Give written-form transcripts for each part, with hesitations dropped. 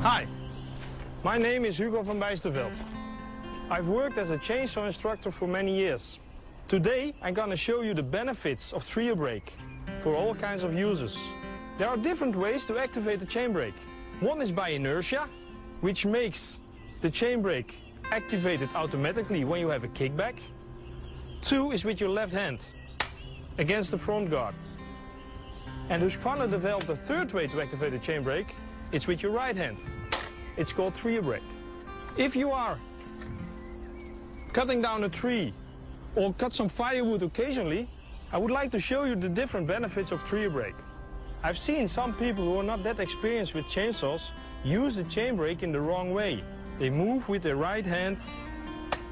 Hi, my name is Hugo van Bijsterveld. I've worked as a chainsaw instructor for many years. Today I'm going to show you the benefits of TrioBrake for all kinds of users. There are different ways to activate the chain brake. One is by inertia, which makes the chain brake activated automatically when you have a kickback. Two is with your left hand against the front guard. And Husqvarna developed a third way to activate the chain brake. It's with your right hand. It's called TrioBrake. If you are cutting down a tree or cut some firewood occasionally, I would like to show you the different benefits of TrioBrake. I've seen some people who are not that experienced with chainsaws use the chain brake in the wrong way. They move with their right hand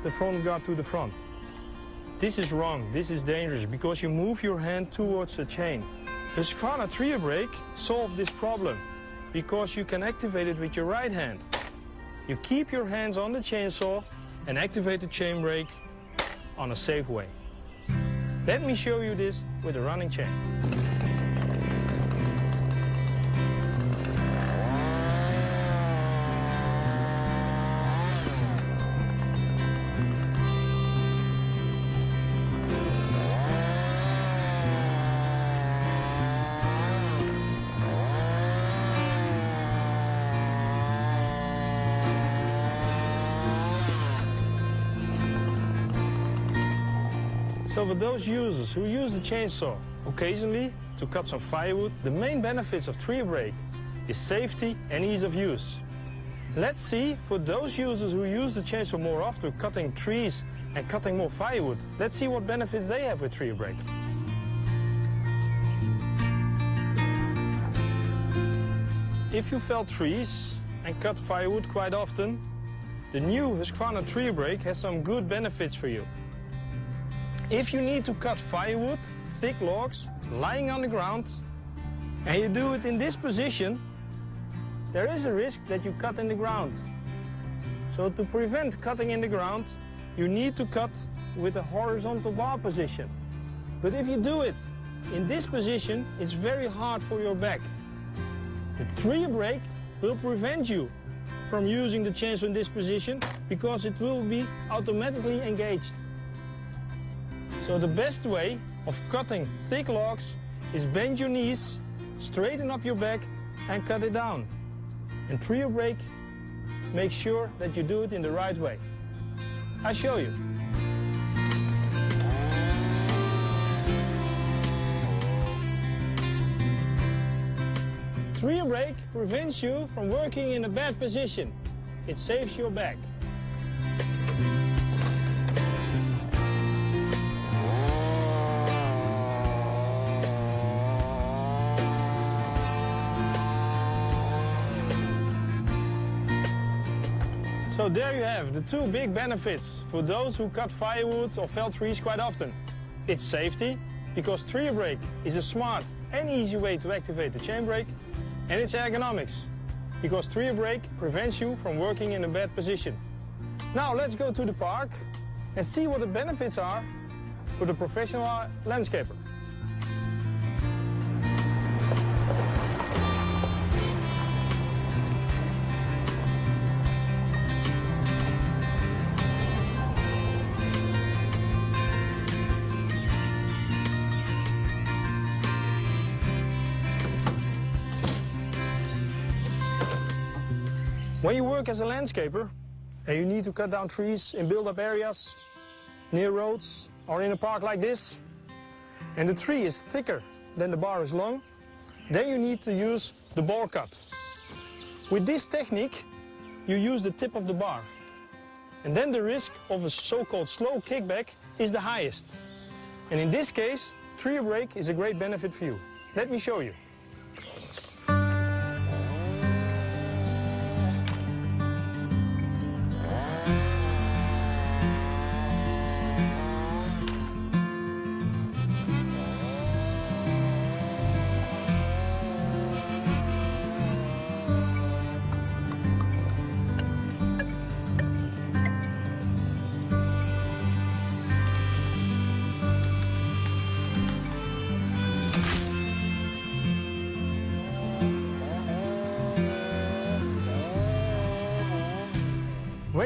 the front guard to the front. This is wrong, this is dangerous, because you move your hand towards the chain. Husqvarna TrioBrake solved this problem because you can activate it with your right hand. You keep your hands on the chainsaw and activate the chain brake on a safe way. Let me show you this with a running chain. So for those users who use the chainsaw occasionally to cut some firewood, the main benefits of TrioBrake is safety and ease of use. Let's see, for those users who use the chainsaw more often, cutting trees and cutting more firewood, let's see what benefits they have with TrioBrake. If you fell trees and cut firewood quite often, the new Husqvarna TrioBrake has some good benefits for you. If you need to cut firewood, thick logs, lying on the ground, and you do it in this position, there is a risk that you cut in the ground. So to prevent cutting in the ground, you need to cut with a horizontal bar position. But if you do it in this position, it's very hard for your back. The TrioBrake will prevent you from using the chainsaw in this position because it will be automatically engaged. So the best way of cutting thick logs is bend your knees, straighten up your back and cut it down. And TrioBrake makes sure that you do it in the right way. I'll show you. TrioBrake prevents you from working in a bad position. It saves your back. So there you have the two big benefits for those who cut firewood or fell trees quite often. It's safety, because TrioBrake is a smart and easy way to activate the chain brake. And it's ergonomics, because TrioBrake prevents you from working in a bad position. Now let's go to the park and see what the benefits are for the professional landscaper. When you work as a landscaper and you need to cut down trees in build-up areas, near roads or in a park like this, and the tree is thicker than the bar is long, then you need to use the ball cut. With this technique, you use the tip of the bar. And then the risk of a so-called slow kickback is the highest. And in this case, TrioBrake is a great benefit for you. Let me show you.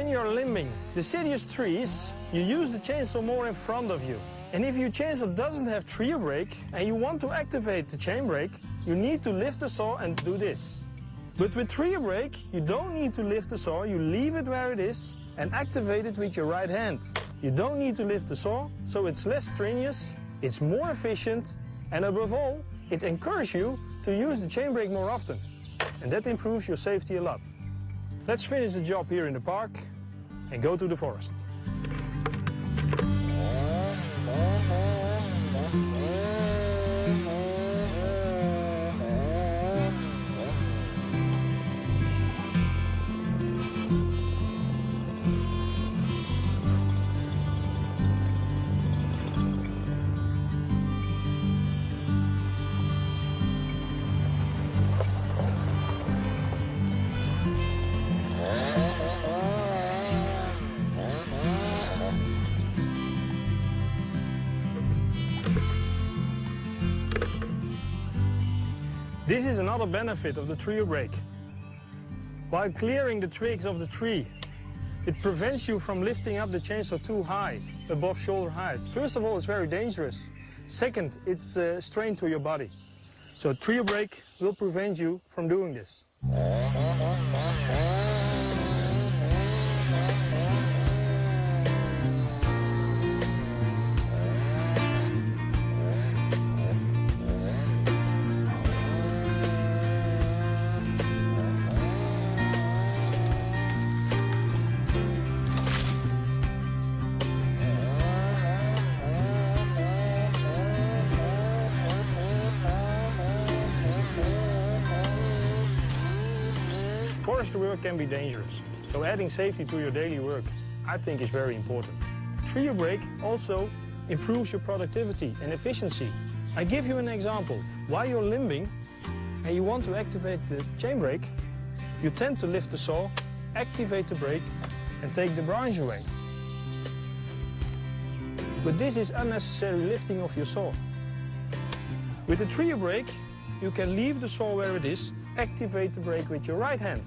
When you're limbing deciduous trees, you use the chainsaw more in front of you. And if your chainsaw doesn't have TrioBrake and you want to activate the chain brake, you need to lift the saw and do this. But with TrioBrake, you don't need to lift the saw, you leave it where it is and activate it with your right hand. You don't need to lift the saw, so it's less strenuous, it's more efficient, and above all, it encourages you to use the chain brake more often. And that improves your safety a lot. Let's finish the job here in the park and go to the forest. This is another benefit of the TrioBrake. While clearing the twigs of the tree, it prevents you from lifting up the chainsaw too high, above shoulder height. First of all, it's very dangerous. Second, it's a strain to your body. So TrioBrake will prevent you from doing this. Forestry work can be dangerous, so adding safety to your daily work, I think, is very important. TrioBrake also improves your productivity and efficiency. I give you an example. While you're limbing and you want to activate the chain brake, you tend to lift the saw, activate the brake and take the branch away. But this is unnecessary lifting of your saw. With the TrioBrake, you can leave the saw where it is, activate the brake with your right hand.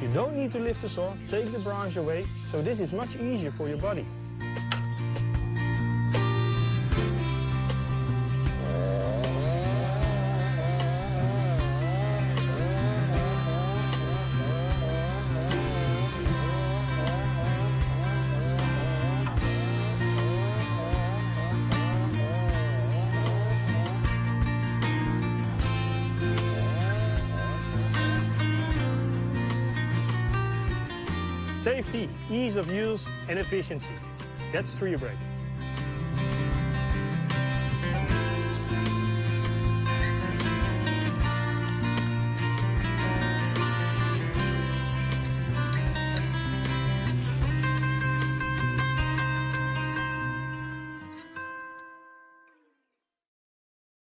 You don't need to lift the saw, take the branch away, so this is much easier for your body. Safety, ease of use and efficiency. That's TrioBrake.